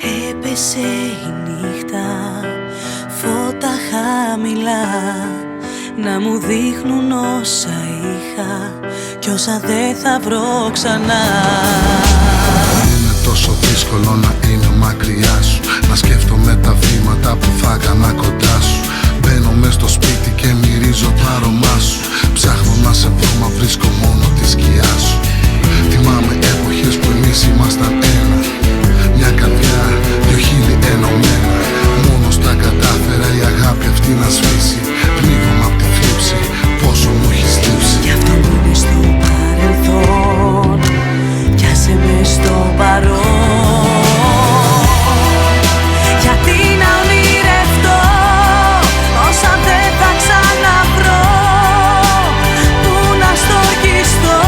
Έπεσε η νύχτα, φώτα χαμηλά, να μου δείχνουν όσα είχα κι όσα δεν θα βρω ξανά. Είναι τόσο δύσκολο να είμαι μακριά σου, να σκέφτομαι τα βήματα που θα έκανα κοντά σου. Μπαίνω μες στο σπίτι και μυρίζω το άρωμά σου. Ψάχνω να σε βρω μα βρίσκω μόνο τη σκιά σου. Θυμάμαι εποχές που εμείς ήμασταν ένα, μια καρδιά, δυο χείλη ενωμένα. Μόνος τα κατάφερα η αγάπη αυτή να σβήσει. Πνίγομαι απ' τη θλίψη, πόσο μου έχεις λείψει. Κι αυτό που είναι στο παρελθόν, πιάσε με στο παρόν. Γιατί να ονειρευτώ όσα δεν θα ξαναβρω, που να στοργιστώ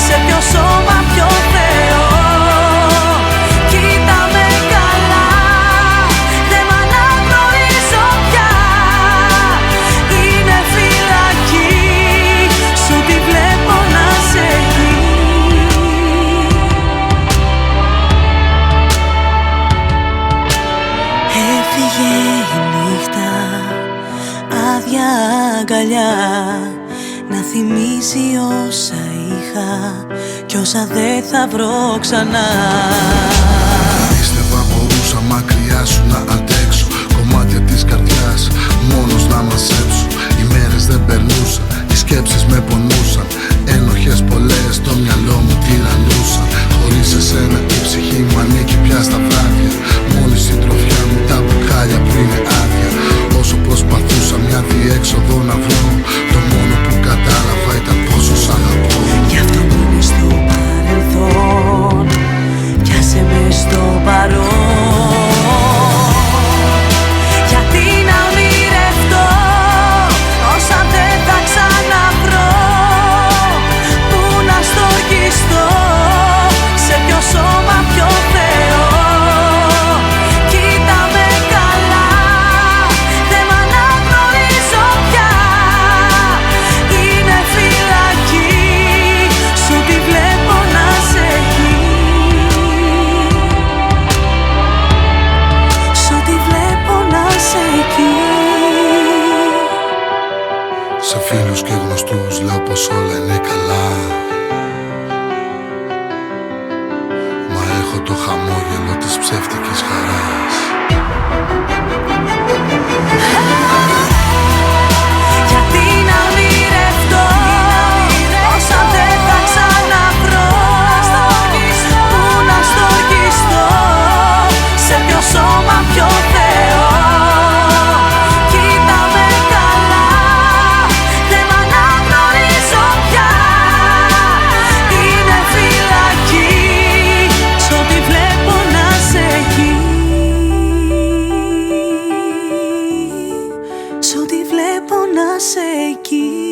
σε ποιο σώμα ποιο Θεό. Κοίτα με καλά, δεν μ' αναγνωρίζω πια. Είναι φυλακή, σου τη βλέπω να σε εκεί. Έφυγε η νύχτα, άδεια αγκαλιά, να θυμίζει όσα είχα κι όσα δεν θα βρω ξανά. Πίστευα μπορούσα μακριά σου να αντέξω, κομμάτια της καρδιάς μόνος να μαζέψω. Οι μέρες δεν περνούσαν, οι σκέψεις με πονούσαν, ένοχες πολλές στο μυαλό μου τυραννούσαν. Χωρίς εσένα η ψυχή μου ανήκει πια στα βράδια, μόνη συντροφιά μου τα μπουκάλια που είναι άδεια. Όσο προσπαθούσα μια διέξοδο να βρω, το μόνο που κατάλαβα ήταν πόσο σ' αγαπώ. Κι αυτό που είναι στο παρελθόν, πιάσε με στο παρόν. Γιατί να ονειρευτώ όσα δεν θα ξαναβρω, που να στοργιστώ σε ποιο σώμα ποιο Θεό. Κοίτα με καλά, δεν μ' αναγνωρίζω πια. Είναι φυλακή, σου τη βλέπω να σε εκεί. Σου τη βλέπω να σε εκεί. Σε φίλους και γνωστούς λέω πως όλα είναι καλά, μα έχω το χαμόγελο της ψεύτικης χαράς. Γιατί να ονειρευτώ όσα δεν θα ξαναβρω, που να στοργιστώ σε ποιο σώμα ποιο Θεό. Κοίτα με καλά, δεν μ' αναγνωρίζω πια. Είναι φυλακή, σ' ό,τι βλέπω να σε εκεί. Σ' ό,τι βλέπω να σε εκεί.